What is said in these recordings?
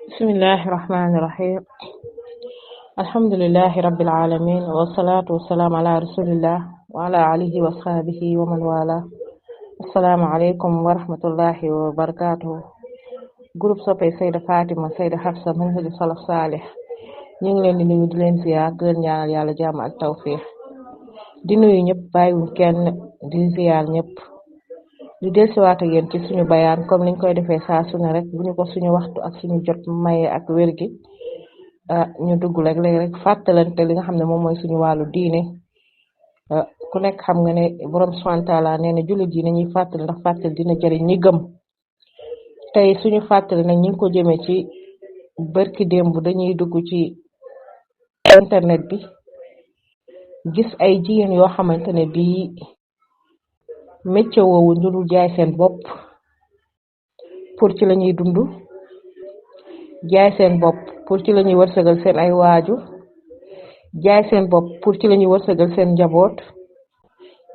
bismillahi rahmani rahim alhamdulillahi rabbil alamin wassalatu wassalamu ala rasulillah wa ala alihi wa sahbihi wa man wala assalamu alaykum wa rahmatullahi wa barakatuh. Groupe soppay Sayda Fatima Sayda Hafsa manhaj salaf salih ñu ngi leen di nuyu di leen ziar di leen ñaanal yàlla jàmm ak tawfiq di nuyu ñëpp bàyyiwuñ kenn di ziar ñëpp di dellusiwaat ak yéen ci suñu bayaan comme niñ koy defee saa su ne rek bu ñu ko suñu waxtu ak suñu jot maye ak wér gi ñu dugg rek fàttalante li nga xam ne moom mooy suñu wàllu diine ku nekk xam nga ne borom subhanahu wa ta'ala nee na jullit yi nañuy fàttali ndax fàttali dina jëriñ ñi gëm. tey suñu fàttali nag ñu ngi ko jëmee ci barki démb dañuy dugg ci internet bi gis ay jigéen yoo xamante ne bii métier woowu ñu dul jaay seen bopp pour ci la ñuy dund, jaay seen bopp pour ci la ñuy wërsëgal seen ay waajur, jaay seen bopp pour ci la ñuy wërsëgal seen njaboot,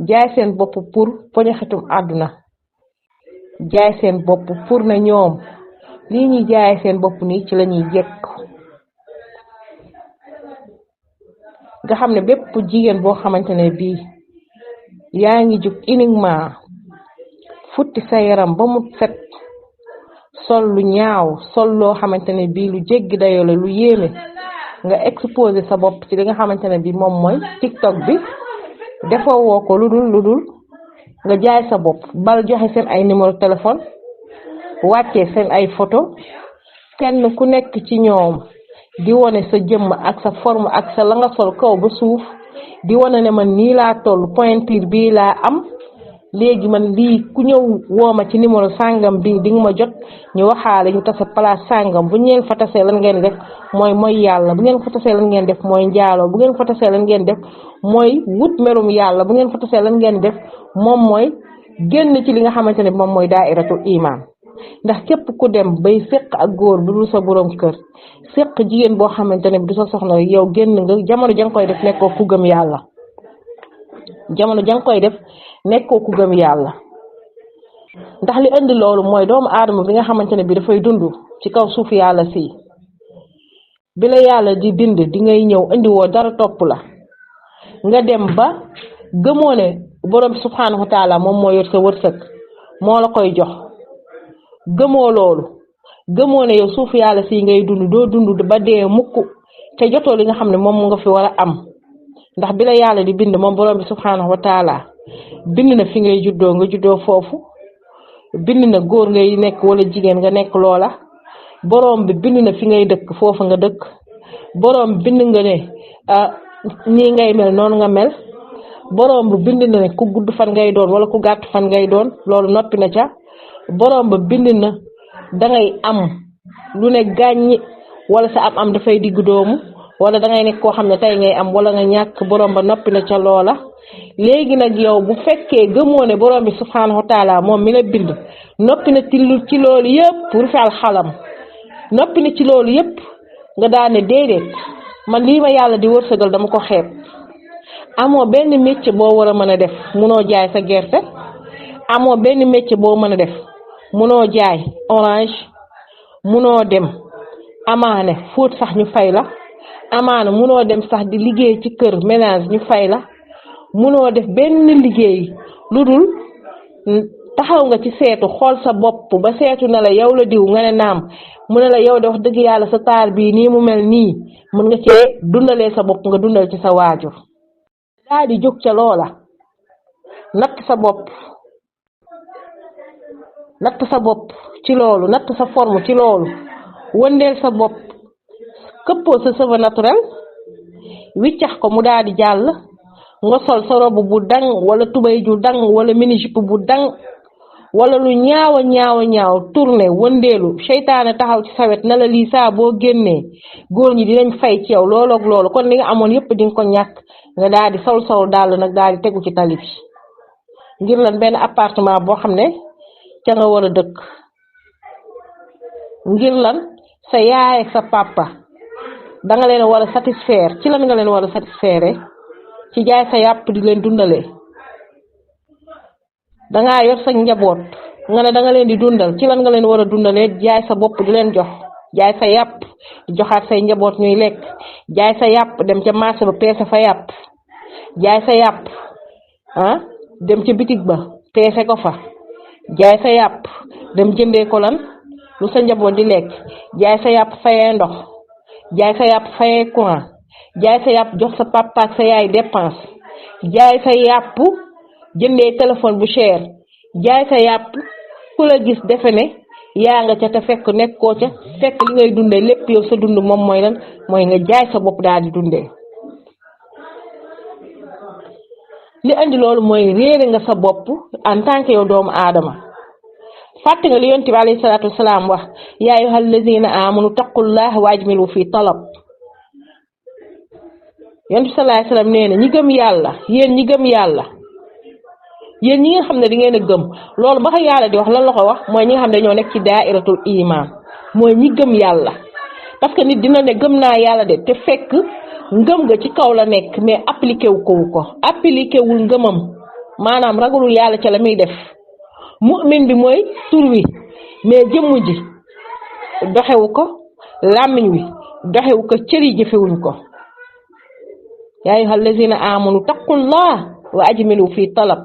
jaay seen bopp pour poñaxitum àdduna, jaay seen bopp pour na ñoom lii ñuy jaay seen bopp nii ci la ñuy jekk. nga xam ne bépp jigéen boo xamante ne bii yaa ngi jug uniquement futti sa yaram ba mu set, sol lu ñaaw, sol loo xamante ne bii lu jéggi dayoo la, lu yéeme, nga exposé sa bopp ci li nga xamante ne bii moom mooy TikTok bi, defoo woo ko lu dul nga jaay sa bopp bal joxe seen ay numéro téléphone, wàccee seen ay photo, kenn ku nekk ci ñoom di wone sa jëmm ak sa forme ak sa la nga sol kaw ba suuf, di wane ne man nii laa toll, pointure bii laa am, léegi man lii ku ñëw wooma ci numéro sàngam bi di nga ma jot, ñu waxaale ñu tase place sàngam. bu ngeen fa tasee lan ngeen def mooy yàlla, bu ngeen fa tasee lan ngeen def mooy njaaloo, bu ngeen fa tasee lan ngeen def mooy wut merum yàlla, bu ngeen fa tasee lan ngeen def moom mooy génn ci li nga xamante ne moom mooy daa'iratul iman. ndax képp ku dem bay séq ak góor bu dul sa borom kër, séq jigéen boo xamante ne du sa soxna, yow génn nga. jamono ja nga koy def nekkoo ku gëm yàlla, jamono ja nga koy def nekkoo ku gëm yàlla. ndax li indi loolu mooy doomu aadama bi nga xamante ne bi dafay dund ci kaw suuf yàlla si bi la yàlla di bind, di ngay ñëw indi woo dara topp la, nga dem ba gëmoo ne borom subhanahu wa ta'ala moom moo yor sa wërsëg, moo la koy jox. gëmoo loolu, gëmoo ne yow suuf yàlla si ngay dund, doo dund ba dee mukk te jotoo li nga xam ne moom nga fi war a am. ndax bi la yàlla di bind moom borom bi subhanahu wa ta'ala bind na fi ngay juddoo nga juddoo foofu, bind na góor ngay nekk wala jigéen nga nekk loola, borom bi bind na fi ngay dëkk foofu nga dëkk, borom bind nga ne nii ngay mel noonu nga mel, borom bi bind na ne ku gudd fan ngay doon wala ku gàtt fan ngay doon, loolu noppi na ca. borom ba bind na dangay am lu ne gàññi wala sa am dafay digg doomu, wala dangay nekk koo xam ne tey ngay am wala nga ñàkk, borom ba noppi na ca loola. léegi nag yow bu fekkee gëmoo ne borom bi subhanahu wa ta'ala moom mi la bind noppi na ci loolu yëpp pour fi alxalam, noppi na ci loolu yëpp, nga daane déedéet man lii ma yàlla di wërsëgal dama ko xeeb. amoo benn métier boo war a mën a def, munoo jaay sa gerte, amoo benn métier boo mën a def, munoo jaay orange, munoo dem amaane fóot sax ñu fay la, amaana munoo dem sax di liggéey ci kër ménage ñu fay la, munoo def benn liggéey lu dul taxaw nga ci seetu xool sa bopp ba seetu na la yow la diw nga ne naam, mu ne la yow de wax dëgg yàlla sa taar bii nii mu mel nii mën nga cee dundalee sa bopp, nga dundal ci sa waajur. daal di jóg ca loola, natt sa bopp ci loolu, natt sa forme ci loolu, wëndeel sa bopp, këppoo sa cheveux naturel, wiccax ko mu daal di jàll, nga sol sa robe bu dang wala tubay ju dang wala mini jupe bu dang wala lu ñaaw tourné wëndeelu, seytaane taxaw ci sa wet na la lii saa boo génnee góor ñi dinañ fay ci yow loolu ak loolu, kon li nga amoon yépp di nga ko ñàkk. nga daal di sol dàll nag daal di tegu ci tali bi ngir lan benn appartement boo xam ne ca nga war a dëkk, ngir lan sa yaay ak sa papa danga leen war a satisfaire. ci lan nga leen war a satisfaire? ci jaay sa yàpp di leen dundalee. dangaa yor sa njaboot nga ne danga leen di dundal, ci lan nga leen war a dundalee? jaay sa bopp di leen jox. jaay sa yàpp di joxaat say njaboot ñuy lekk, jaay sa yàpp dem ca marché ba peese fa yàpp, jaay sa yàpp dem ca bitig ba peese ko fa, jaay sa yàpp dem jëndee ko lan lu sa njaboot di lekk, jaay sa yàpp fayee ndox, jaay sa yàpp fayee courant, jaay sa yàpp jox sa papa ak sa yaay dépense, jaay sa yàpp jëndee téléphone bu cher, jaay sa yàpp ku la gis defe ne yaa nga ca te fekk nekkoo ca, fekk li ngay dundee lépp yow sa dund moom mooy lan mooy nga jaay sa bopp daal di dundee. li andi loolu mooy réere nga sa bopp en tant que yow doomu aadama. fàtte nga li yonent bi alayhi salaatu wasalaam wax yaa ayyuhal lazina amanu taqullaha wa ajmilu fi talab. yonent bi sallallahu alayhi wasallam nee na ñi gëm yàlla yéen ñi gëm yàlla yéen ñi nga xam ne di ngeen a gëm loolu ba ko yàlla di wax lan la ko wax mooy ñi nga xam ne dañoo nekk ci daa'iratul iman mooy ñi gëm yàlla. parce que nit dina ne gëm naa yàlla de te fekk ngëm nga ci kaw la nekk mais appliqué wu ko appliqué wul ngëmam maanaam ragalul yàlla ca la muy def. mu'min bi mooy tur wi mais jëmm ji doxewu ko, làmmiñ wi doxewu ko, cër yi jëfewuñ ko. yaa ayyuhal lazina amanu taqullaha wa ajmilu fi talab.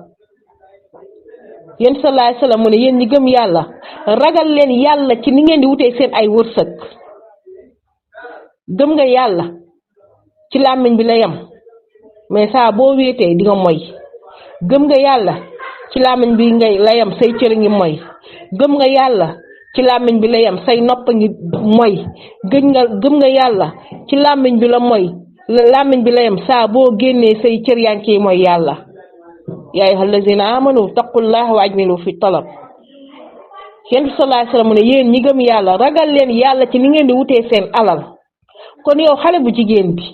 yéen sallallahu alayhi wasallam mu ne yéen ñi gëm yàlla ragal leen yàlla ci ni ngeen di wutee seen ay wërsëg. gëm nga yàlla ci làmmiñ bi la yem mais saa boo wéetee di nga moy. gëm nga yàlla ci làmmiñ bi ngay la yem say cër ngi moy. gëm nga yàlla ci làmmiñ bi la yem say nopp ngi moy. gëm nga yàlla ci làmmiñ bi la moy làmmiñ bi la yem saa boo génnee say cër yaa ngi ciy mooy yàlla. yaa ayyuhal lazina amanu taqullaha wa ajmilu fi talab. yéen sallallahu alayhi wasallam ne yéen ñi gëm yàlla ragal leen yàlla ci ni ngeen di wutee seen alal. kon yow xale bu jigéen bi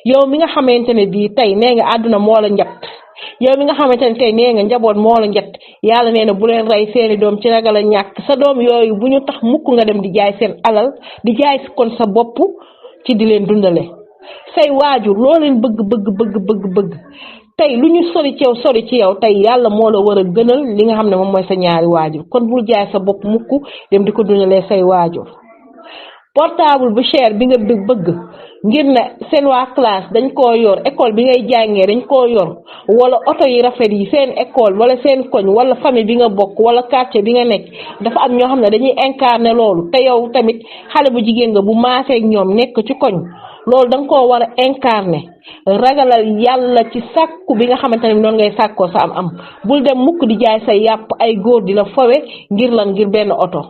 yow mi nga xamante ne bii tey nee nga àdduna moo la njat, yow mi nga xamante ne tey nee nga njaboot moo la njat, yàlla nee na bu leen rey seeni doom ci ragal a ñàkk. sa doom yooyu bu ñu tax mukk nga dem di jaay seen alal di jaay kon sa bopp ci di leen dundale. say waajur loo leen bëgg tey lu ñu sori ci yow tey yàlla moo la war a gënal li nga xam ne moom mooy sa ñaari waajur. kon bul jaay sa bopp mukk dem di ko dundalee say waajur. portable bu cher bi nga bëgg ngir ne seen waa classe dañ koo yor, école bi ngay jàngee dañ koo yor, wala oto yi rafet yi seen école wala seen koñ wala famille bi nga bokk wala quartier bi nga nekk dafa am ñoo xam ne dañuy incarner loolu. te yow tamit xale bu jigéen nga bu maasee ak ñoom nekk ci koñ loolu da nga koo war a incarner. ragalal yàlla ci sàkku bi nga xamante ne noonu ngay sàkkoo sa am bul dem mukk di jaay say yàpp ay góor di la fowe ngir lan ngir benn oto,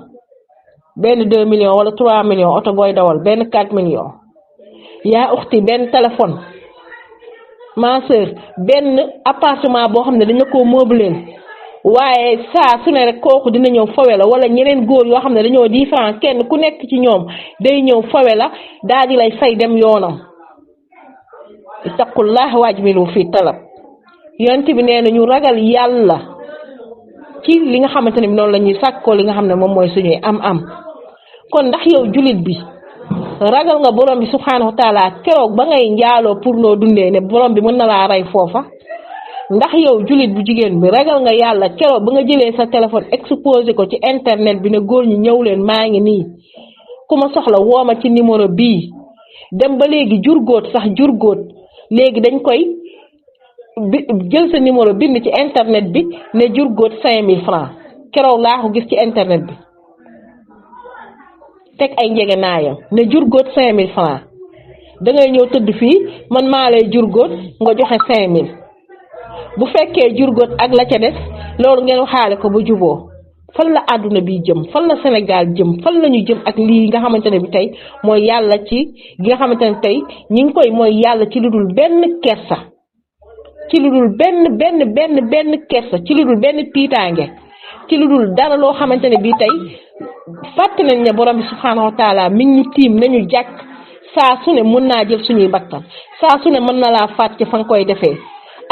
benn 2 millions wala 3 millions oto booy dawal, benn 4 millions. yaa uxti benn téléphone, ma sœur benn appartement boo xam ne dañu ko meubler waaye saa su ne rek kooku dina ñëw fowe la, wala ñeneen góor yoo xam ne dañoo différent kenn ku nekk ci ñoom day ñëw fowe la daal di lay fay dem yoonam. ittaqullaha wajmilu fi talab. yonent bi nee na ñu ragal yàlla ci li nga xamante ne bi noonu la ñuy sàkkoo li nga xam ne moom mooy suñuy am kon ndax yow julit bi ragal nga borom bi subhanahu wa taala keroog ba ngay njaaloo pour noo dundee ne borom bi mën na laa rey foofa. ndax yow julit bu jigéen bi ragal nga yàlla keroog ba nga jëlee sa téléphone exposé ko ci internet bi ne góor ñi ñëw leen maa ngi nii ku ma soxla wooma ci numéro bii. dem ba léegi jur góot léegi dañ koy jël sa numéro bind ci internet bi ne jur góot 5000 francs. keroog laa ko gis ci internet bi teg ay njege naayam ne jur góot 5000 francs. da ngay ñëw tëdd fii man maa lay jur góot nga joxe 5000. bu fekkee jur góot ak la ca des loolu ngeen waxaale ko ba juboo. fan la àdduna bi jëm, fan la Sénégal jëm, fan la ñu jëm ak lii nga xamante ne bi tey mooy yàlla ci gi nga xamante ne tey ñi ngi koy mooy yàlla ci lu dul benn kersa, ci lu dul benn kersa, ci lu dul benn tiitaange, ci lu dul dara loo xamante ne bi tey fàtte nañ ne borom bi subhanahu wa taala mi ngi ñu tiim nañu jàkk saa su ne mën naa jël suñuy bakkan, saa su ne mën na laa faat ci fa nga koy defee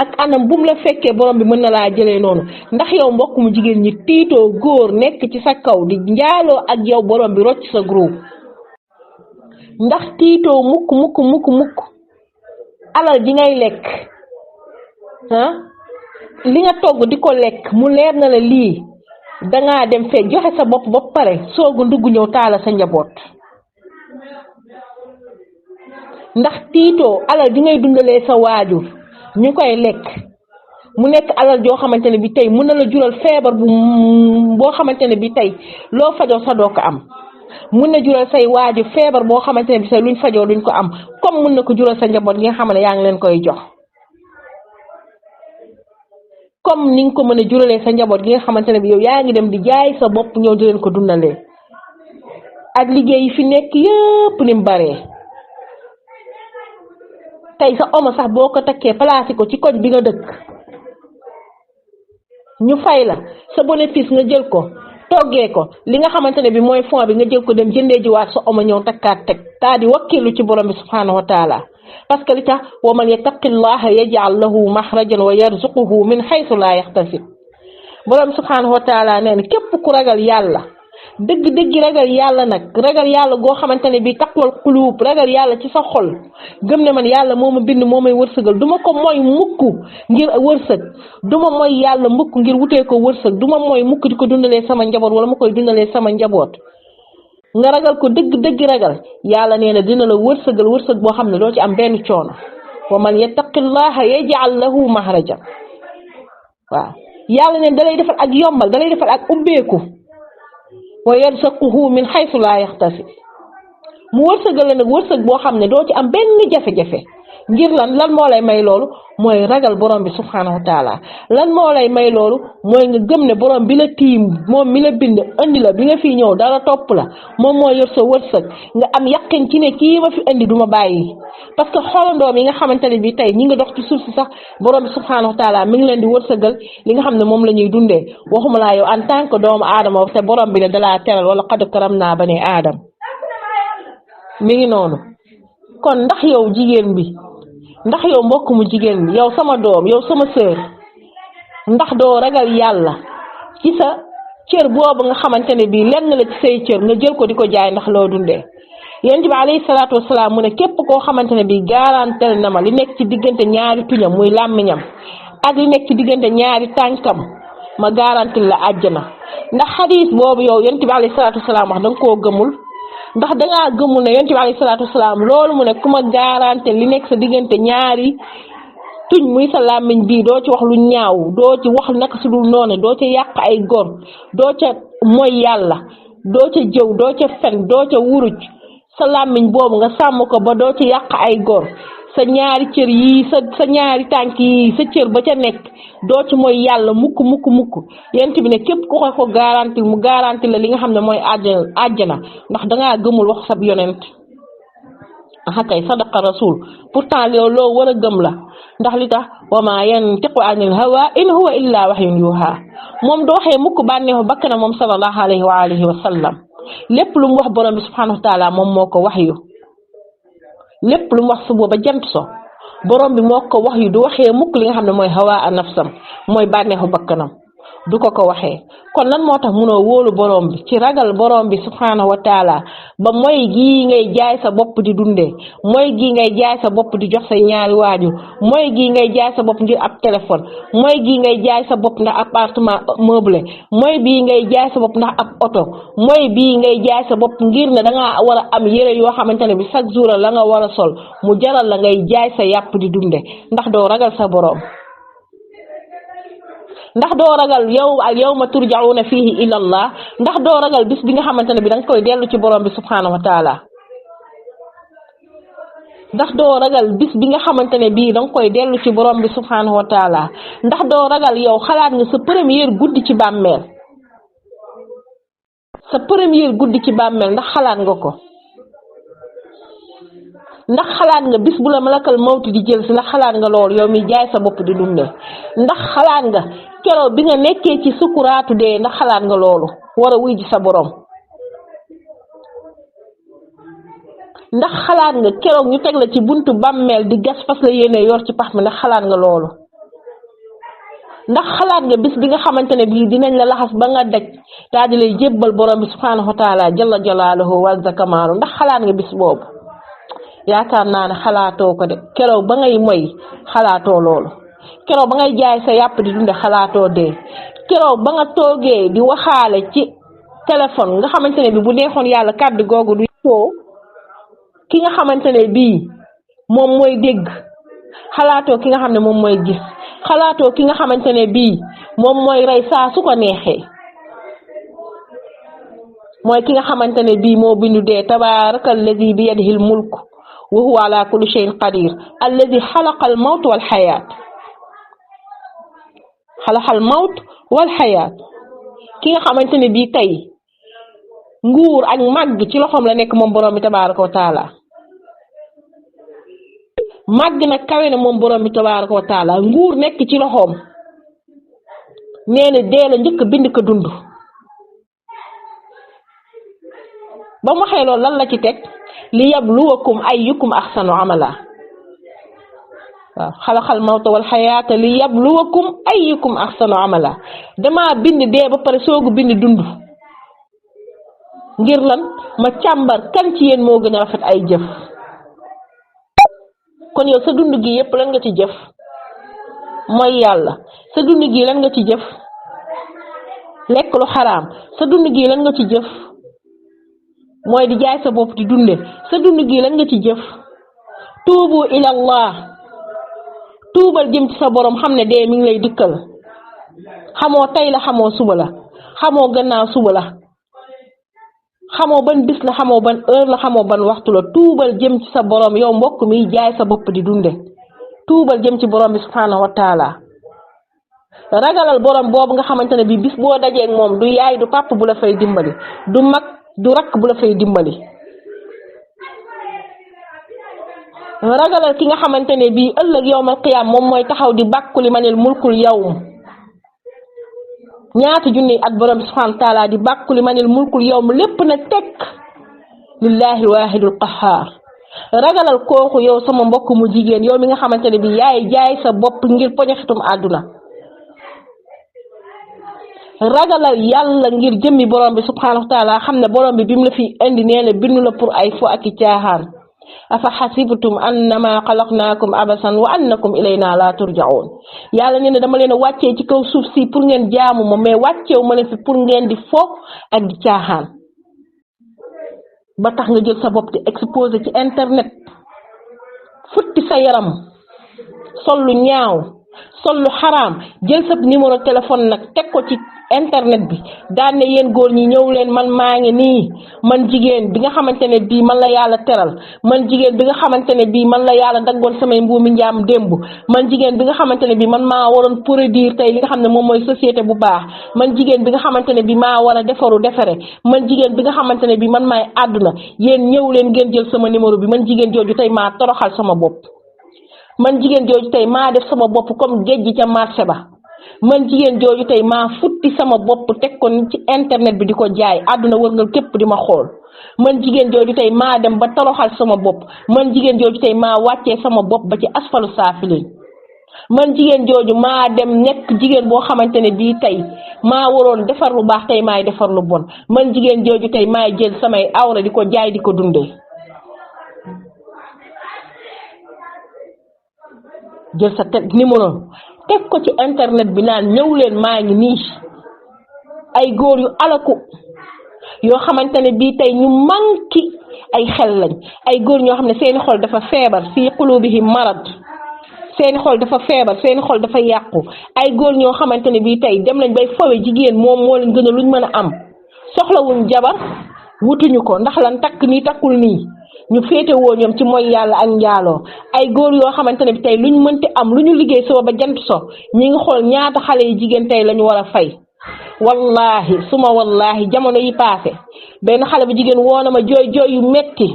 ak anam bu mu la fekkee borom bi mën na laa jëlee noonu. ndax yow mbokk mu jigéen ñi tiitoo góor nekk ci sa kaw di njaaloo ak yow borom bi rocc sa groupe. ndax tiitoo mukk alal ji ngay lekk li nga togg di ko lekk mu leer na la lii dangaa dem fee joxe sa bopp ba pare soogu ndugg ñëw taala sa njaboot. ndax tiitoo alal di ngay dundalee sa waajur ñu koy lekk mu nekk alal joo xamante ne bi tey mën na la jural feebar boo xamante ne bi tey loo fajoo sa doo ko am mën na jural say waajur feebar boo xamante ne bi tey luñ fajoo duñ ko am comme mën na ko jural sa njaboot gi nga xam ne yaa ngi leen koy jox comme ni nga ko mën a juralee sa njaboot gi nga xamante ne bi yow yaa ngi dem di jaay sa bopp ñëw di leen ko dundalee ak liggéey yi fi nekk yëpp ni mu baree tey sa omo sax boo ko takkee placé ko ci koñ bi nga dëkk ñu fay la sa bénéfice nga jël ko toggee ko li nga xamante ne bi mooy fond bi nga jël ko dem jëndee jiwaat sa omo ñëw takkaat teg taa di wakkilu ci borom bi subhanahu wa taala parce que li tax wa man yattaqillaha yaj'al lahu maxrajan wa yarzuquhu min haythu la yaxtasib borom bi subhanahu wa taala nee na képp ku ragal yàlla dëgg ragal yàlla nag ragal yàlla goo xamante ne bi taqwal qulub ragal yàlla ci sa xol gëm ne man yàlla moo ma bind moo may wërsëgal du ma ko mooy mukk ngir wërsëg du ma mooy yàlla mukk ngir wutee ko wërsëg du ma mooy mukk di ko dundalee sama njaboot wala ma koy dundalee sama njaboot nga ragal ko dëgg ragal yàlla nee na dina la wërsëgal wërsëg boo xam ne doo ci am benn coono wa man yattaqillaha yaj'al lahu mahrajan waaw yàlla nee dalay defal ak yombal dalay defal ak ubbeeku wa yarzuquhu min haythu la yaxtasib mu wërsëgal la nag wërsëg boo xam ne doo ci am benn jafe-jafe ngir lan moo lay may loolu mooy ragal borom bi subhanahu wa taala lan moo lay may loolu mooy nga gëm ne borom bi la tiim moom mi la bind andi la bi nga fii ñëw dara topp la moom moo yor sa wërsëg nga am yaqin ci ne kii ma fi andi du ma bàyyi parce que xoolandoom yi nga xamante ne bi tey ñi nga dox ci suuf si sax borom bi subhanahu wa taala mi ngi leen di wërsëgal li nga xam ne moom la ñuy dundee waxuma laa yow en tant que doomu aadama te borom bi ne dalaa teral wala qad karamnaa banii aadam mi ngi noonu kon ndax yow jigéen bi ndax yow mbokk mu jigéen bi yow sama doom yow sama sœur ndax doo ragal yàlla ci sa cër boobu nga xamante ne bii lenn la ci say cër nga jël ko di ko jaay ndax loo dundee yonent bi alayhi salaatu wasalaam mu ne képp koo xamante ne bii garantel na ma li nekk ci diggante ñaari tuñam muy làmmiñam ak li nekk ci diggante ñaari tànkam ma garantil la àjjana ndax xadiis boobu yow yonent bi alayhi salaatu wasalaam wax danga koo gëmul ndax dangaa gëmul ne yonent bi alayhi salaatu wasalaam loolu mu ne ku ma garanté li nekk sa diggante ñaari tuñ muy sa làmmiñ bii doo ci wax lu ñaaw doo ci wax naka su dul noonu doo ca yàq ay góor doo ca moy yàlla doo ca jëw doo ca fen doo ca wuruj sa làmmiñ boobu nga sàmm ko ba doo ci yàq ay góor sa ñaari cër yi sa ñaari tànk yi sa cër ba ca nekk doo ci mooy yàlla mukk yent bi ne képp ku ko garanti mu garanti la li nga xam ne mooy àjjana ndax dangaa gëmul wax sab yonent aha kay sadaqa rasul pourtant loo war a gëm la ndax li tax wa ma yantiqu anil hawa in huwa illa wahyun yuha moom doo waxee mukk bànneexu bakkana moom sallallahu alayhi wa alihi wa sallam lépp lu mu wax borom bi subhanahu wa taala moom moo ko waxyu lépp lu mu wax suba ba jant so borom bi moo ko wax yu du waxee mukk li nga xam ne mooy hawa a nafsam mooy bànneexu bakkanam du ko waxee kon lan moo tax munoo wóolu borom bi ci ragal borom bi subhanahu wa taala ba mooy gii ngay jaay sa bopp di dundee mooy gii ngay jaay sa bopp di jox say ñaari waajur mooy gii ngay jaay sa bopp ngir ab téléphone mooy gii ngay jaay sa bopp ndax appartement meublé mooy bii ngay jaay sa bopp ndax ab oto mooy bii ngay jaay sa bopp ngir ne dangaa war a am yére yoo xamante ne bi chaque jour la nga war a sol mu jaral la ngay jaay sa yàpp di dunde ndax doo ragal sa borom ndax doo ragal yow al yawma turja'una fihi ila Allah ndax doo ragal bis bi nga xamante ne bi danga koy dellu ci borom bi subhanahu wa taala ndax doo ragal bis bi nga xamante ne bii danga koy dellu ci borom bi subhanahu wa taala ndax doo ragal yow xalaat nga sa première guddi ci bàmmeel ndax xalaat nga ko ndax xalaat nga bis bu la malakal mawti di jël si ndax xalaat nga loolu yow mi jaay sa bopp di dundee ndax xalaat nga keroog bi nga nekkee ci sukuraatu dee ndax xalaat nga loolu war a wuy ji sa borom ndax xalaat nga keroog ñu teg la ci buntu bàmmeel di gas fas la yéene yor ci pax mi ndax xalaat nga loolu ndax xalaat nga bis bi nga xamante ne bii dinañ la laxas ba nga daj daal di lay jébbal borom bi subhanahu wa taala jalla jalaaluhu wa azza kamaalu ndax xalaat nga bis boobu yaakaar naa ne xalaatoo ko de keroog ba ngay moy xalaatoo loolu keroog ba ngay jaay sa yàpp di dunde xalaatoo dee keroog ba nga toogee di waxaale ci téléphone nga xamante ne bi bu neexoon yàlla kàddu googu du soo ki nga xamante ne bii moom mooy dégg xalaatoo ki nga xam ne moom mooy gis xalaatoo ki nga xamante ne bii moom mooy rey saa su ko neexee mooy ki nga xamante ne bii moo bindu dee tabaraka alladi bi yadihi al mulk wa huwa ala kulli shay'in qadir alladi xalaqa al mawt wal xayaat xalaqa al mawt wal xayaat ki nga xamante ne bii tey nguur ak màgg ci loxoom la nekk moom borom bi tabaraka wa taala màgg nag kawe na moom borom bi tabaraka wa taala nguur nekk ci loxoom nee na dee la njëkk bind ko dund ba mu waxee loolu lan la ci teg li yabluwakum ayyukum ahsanu amala waaw xalaxal mawta wal xayaata li yabluwakum ayyukum ahsanu amala dama bind dee ba pare soogu bind dund ngir lan ma càmbar kan ci yéen moo gën a rafet ay jëf kon yow sa dund gi yépp lan nga ci jëf mooy yàlla sa dund gi lan nga ci jëf lekk lu xaraam sa dund gi lan nga ci jëf mooy di jaay sa bopp di dunde sa dund gi lan nga ci jëf tuubu ila allah tuubal jëm ci sa borom xam ne dee mi ngi lay dikkal xamoo tey la xamoo suba la xamoo gannaaw suba la xamoo ban bis la xamoo ban heure la xamoo ban waxtu la tuubal jëm ci sa borom yow mbokk mi jaay sa bopp di dunde tuubal jëm ci borom bi subhanahu wa taala ragalal borom boobu nga xamante ne bi bis boo dajeeg moom du yaay du pàpp bu la fay dimbali du mag du rakk bu la fay dimbali ragalal ki nga xamante ne bii ëllëg yawmal qiyaam moom mooy taxaw di bàkku li manil mulkul yawm ñaata junni at borom bi subhanahu wa taala di bàkku li manil mulkul yawm lépp na tekk lillahi alwahidul qahhar ragalal kooku yow sama mbokk mu jigéen yow mi nga xamante ne bii yaay jaay sa bopp ngir poñaxitum àdduna ragalal yàlla ngir jëmmi borom bi subhanahu wa taala xam ne borom bi mu la fi indi nee na bindu la pour ay fo ak i caaxaan afa xasibtum annama xalaqnaakum abasan wa annakum ilayna la turjaun yàlla nee na dama leen a wàccee ci kaw suuf si pour ngeen jaamu ma mais wàcceewu ma leen fi pour ngeen di fo ak di caaxaan ba tax nga jël sa bopp di exposé ci internet futti sa yaram sol lu ñaaw sol lu xaraam jël sa numéro téléphone nag teg ko ci internet bi daan ne yéen góor ñi ñëw leen man maa ngi nii man jigéen bi nga xamante ne bii man la yàlla teral man jigéen bi nga xamante ne bii man la yàlla daggoon samay mbuumi njaam démb man jigéen bi nga xamante ne bii man maa waroon produire tey li nga xam ne moom mooy société bu baax man jigéen bi nga xamante ne bii maa war a defaru defere man jigéen bi nga xamante ne bii man maay àdduna yéen ñëw leen ngeen jël sama numéro bi man jigéen jooju tey maa toroxal sama bopp man jigéen jooju tey maa def sama bopp comme géej gi ca marché ba man jigéen jooju tey maa futti sama bopp teg ko ci internet bi di ko jaay àdduna wërngal képp di ma xool man jigéen jooju tey maa dem ba toroxal sama bopp man jigéen jooju tey maa wàccee sama bopp ba ci asfalu saafiliin man jigéen jooju maa dem nekk jigéen boo xamante ne bii tey maa waroon defar lu baax tey maay defar lu bon man jigéen jooju tey maay jël samay awra di ko jaay di ko dundee jël sa numéro teg ko ci internet bi naan ñëw leen maa ngi nii ay góor yu alaku yoo xamante ne bii tey ñu manki ay xel lañ ay góor ñoo xam ne seeni xol dafa feebar fii qulubihim marad seeni xol dafa feebar seeni xol dafa yàqu ay góor ñoo xamante ne bii tey dem nañ bay fawe jigéen moom moo leen gën a luñ mën a am soxlawuñ jabar wutuñu ko ndax lan takk nii takkul nii ñu féete woo ñoom ci mooy yàlla ak njaaloo ay góor yoo xamante ne bi tey luñ mënti am lu ñu liggéey suba ba jant so ñi ngi xool ñaata xale yi jigéen tey la ñu war a fay wallahi suma wallahi jamono yi paase benn xale bu jigéen woona ma jooy jooy yu metti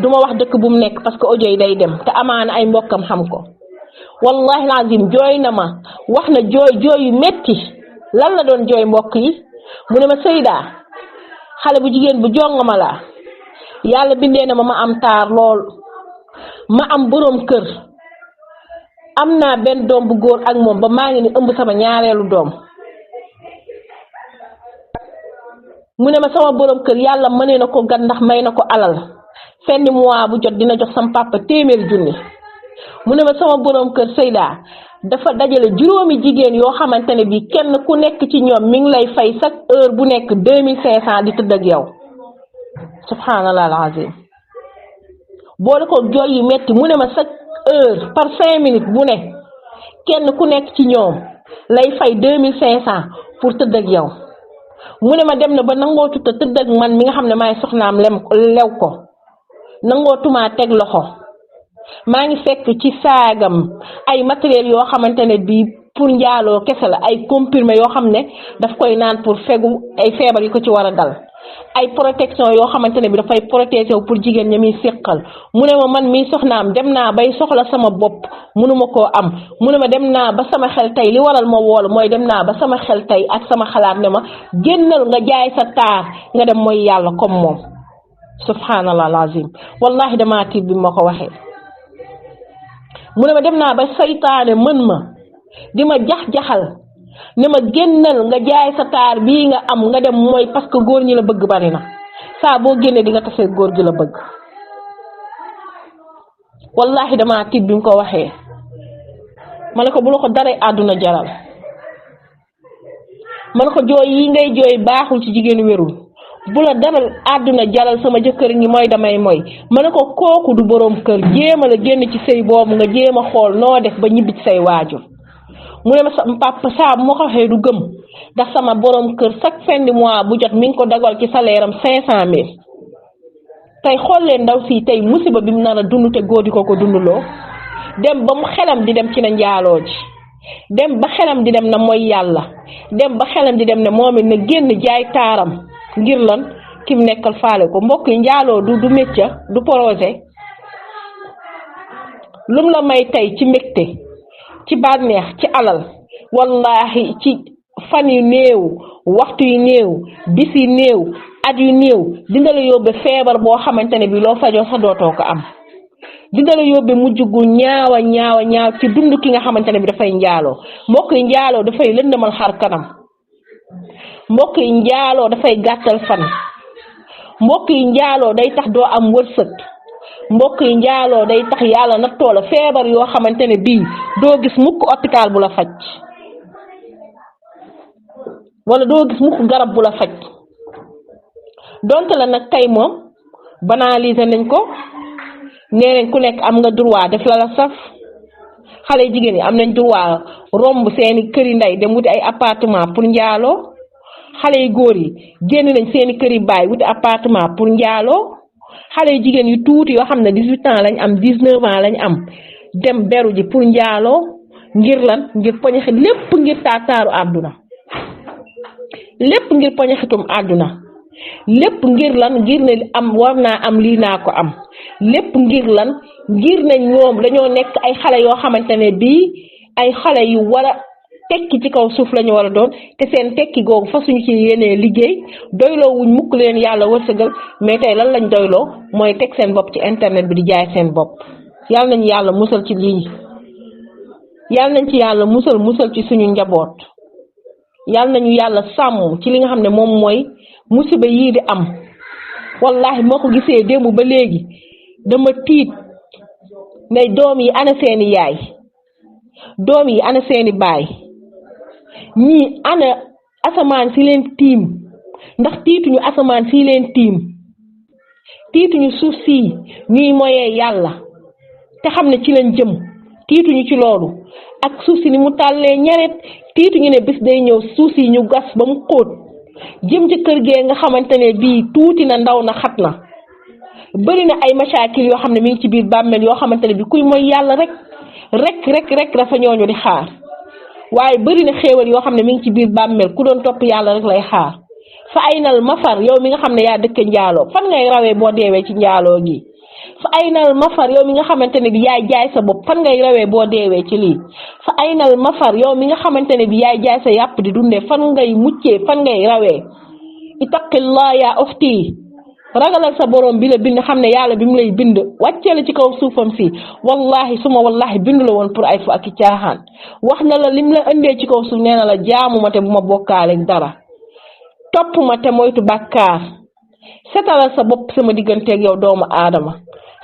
duma wax dëkk bu mu nekk parce que audio yi day dem te amaana ay mbokkam xam ko wallahi lazim jooy na ma wax na jooy jooy yu metti lan la doon jooy mbokk yi mu ne ma Seyda xale bu jigéen bu jongama la yàlla bindee na ma am taar lool ma am boroom kër am naa benn doom bu góor ak moom ba maa ngi ni ëmb sama ñaareelu doom mu ne ma sama boroom kër yàlla mënee na ko gan ndax may na ko alal fenn mois bu jot dina jox sama papa 100 junni mu ne ma sama boroom kër Seyda dafa dajale juróomi jigéen yoo xamante ne bi kenn ku nekk ci ñoom mi ngi lay fay chaque heure bu nekk 2500 di tëdd ak yow subhanallah alazim boole ko jooy yu metti mu ne ma chaque heure par 5 minutes bu ne kenn ku nekk ci ñoom lay fay 2500 pour tëdd ak yow mu ne ma dem na ba nangoo tuta tëdd ak man mi nga xam ne maay soxnaam lew ko nangootuma teg loxo maa ngi fekk ci saagam ay matériel yoo xamante ne bii pour njaaloo kese la ay comprimé yoo xam ne daf koy naan pour fegu ay feebar yi ko ci war a dal ay protection yoo xamante ne bi dafay protéger wu pour jigéen ña muy séqal mu ne ma man mii soxnaam dem naa bay soxla sama bopp mënuma koo am mu ne ma dem naa ba sama xel tey li waral ma woolu mooy dem naa ba sama xel tey ak sama xalaat ne ma génnal nga jaay sa taar nga dem mooy yàlla comme moom subhanallah lazim wallahi damaa tiit bi ma ko waxee mu ne ma dem naa ba saytaane mën ma di ma jax-jaxal ne ma génnal nga jaay sa taar bii nga am nga dem mooy parce que góor ñi la bëgg bari na saa boo génnee di nga tasee góor gi la bëgg wallahi damaa tiit bi mu ko waxee ma ne ko bu la ko daray àdduna jaral ma ne ko jooy yi ngay jooy baaxul ci jigéen wérul bu la daral àdduna jaral sama jëkkër ngi mooy damay mooy ma ne ko kooku du boroom kër jéema la génn ci sëy boobu nga jéem a xool noo def ba ñibbi ci say waajur mu ne ma sa papa saa bu ma ko waxee du gëm ndax sama borom kër chaque fin du mois bu jot mi ngi ko dagal ci salaire am 500000 tey xool leen ndaw si tey musiba bi mu nar a dund te góor di ko dundloo dem ba mu xelam di dem ci na njaaloo ji dem ba xelam di dem na mooy yàlla dem ba xelam di dem ne moom it na génn jaay taaram ngir lan kim nekkal faale ko mbokk yi njaaloo du métier du projet lum la may tey ci mbégte ci bànneex ci alal wallahi ci fan yu néew waxtu yu néew bis yu néew at yu néew dina la yóbbe feebar boo xamante ne bi loo fajoo sa dootoo ko am dina la yóbbe mujj gu ñaaw ci dund ki nga xamante ne bi dafay njaaloo mbokk yi njaaloo dafay lëndëmal xar kanam mbokk yi njaaloo dafay gàttal fan mbokk yi njaaloo day tax doo am wërsëg mbokk yi njaaloo day tax yàlla nattoo la feebar yoo xamante ne bii doo gis mukk hôpital bu la faj wala doo gis mukk garab bu la faj donte la nag tey moom banaliser nañ ko nee nañ ku nekk am nga droit def la saf xale jigéen yi am nañ droit romb seeni këri ndey dem wuti ay appartement pour njaaloo xale yu góor yi génn nañ seeni këri baay wuti appartement pour njaaloo xale yu jigéen yu tuuti yoo xam ne 18 ans lañ am 19 ans lañ am dem beru ji pour njaaloo ngir lan ngir poñaxit lépp ngir taataaru àdduna lépp ngir poñaxitum àdduna lépp ngir lan ngir ne am war naa am lii naa ko am lépp ngir lan ngir ne ñoom dañoo nekk ay xale yoo xamante ne bii ay xale yu war a tekki ci kaw suuf lañu war a doon te seen tekki googu fasuñu ci yéenee liggéey doyloo wuñ mukk leen yàlla wërsëgal mais tey lan lañ doyloo mooy teg seen bopp ci internet bi di jaay seen bopp yàlla nañu yàlla musal ci lii yàlla nañ ci yàlla musal ci suñu njaboot yàlla nañu yàlla sàmm ci li nga xam ne moom mooy musiba yii di am wallahi moo ko gisee démb ba léegi dama tiit ne doom yi ana seeni yaay doom yi ana seeni baay ñii ana asamaan si leen tiim ndax tiituñu asamaan si leen tiim tiituñu suuf si ñuy moyee yàlla te xam ne ci lañ jëm tiituñu ci loolu ak suuf si ni mu tàllee ñaret tiituñu ne bis day ñëw suuf si ñu gas ba mu xóot jëm ci kër gee nga xamante ne bii tuuti na ndaw na xat na bëri na ay masaakil yoo xam ne mi ngi ci biir bàmmeel yoo xamante ne bi kuy mooy yàlla rek dafa ñooñu di xaar waaye bëri na xéewal yoo xam ne mi ngi ci biir bàmmeel ku doon topp yàlla rek lay xaar fa aynal mafar yow mi nga xam ne yaa dëkk njaaloo fan ngay rawee boo deewee ci njaaloo gi fa aynal mafar yow mi nga xamante ne bi yaay jaay sa bopp fan ngay rawee boo deewee ci lii fa aynal mafar yow mi nga xamante ne bi yaay jaay sa yàpp di dundee fan ngay muccee fan ngay rawee ittaqillah yaa uxti ragalal sa borom bi la bind xam ne yàlla bi mu lay bind wàccee la ci kaw suufam si wallahi suma wallahi bindu la woon pour ay fu ak i caaxaan wax na la lim la indee ci kaw suuf nee na la jaamu ma te bu ma bokkaaleeg dara topp ma te moytu bàkkaar setalal sa bopp sama digganteeg yow doomu aadama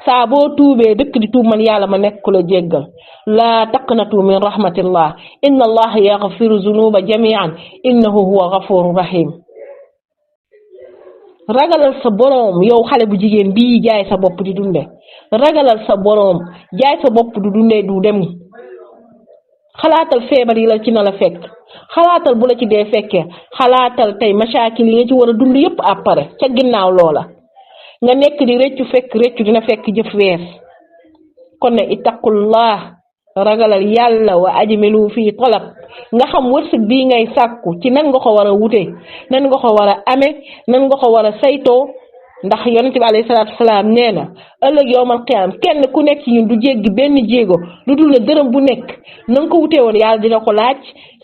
saa boo tuubee dëkk di tuub man yàlla ma nekk la jéggal laa taqnatu min rahmatillah inna allaha yaghfiru zunuba jamian innahu huwa ghafuru rahim ragalal sa boroom yow xale bu jigéen bii jaay sa bopp di dunde ragalal sa boroom jaay sa bopp du dunde du dem xalaatal feebar yi la ci na la fekk xalaatal bu la ci dee fekkee xalaatal tey masaakil yi nga ci war a dund yépp après ca ginnaaw loola nga nekk di réccu fekk réccu dina fekk jëf wees kon ne ittaqullah ragalal yàlla wa ajmilu fii talab nga xam wërsëg bii ngay sàkku ci nan nga ko war a wute nan nga ko war a amee nan nga ko war a saytoo ndax yonent bi alayhi salaatu wasalaam nee na ëllëg yowmal qiyaam kenn ku nekk ci ñun du jéggi benn jéego lu dul ne dërëm bu nekk na nga ko wutee woon yàlla dina ko laaj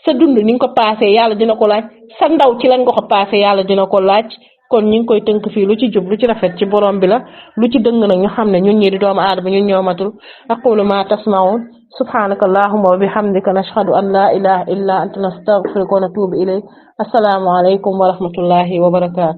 sa dund ni nga ko paasee yàlla dina ko laaj sa ndaw ci lan nga ko paasee yàlla dina ko laaj kon ñu ngi koy tënk fii lu ci jub lu ci rafet ci borom bi la lu ci dëng nag ñu xam ne ñun ñii di doomu aadama ñun ñoo matul aqulu ma tasmaun subhanaka allahumma wa bihamdika nashhadu an la ilaha illa anta nastaghfiruka wa natubu ilayk assalaamu alaykum wa rahmatullahi wa barakatuh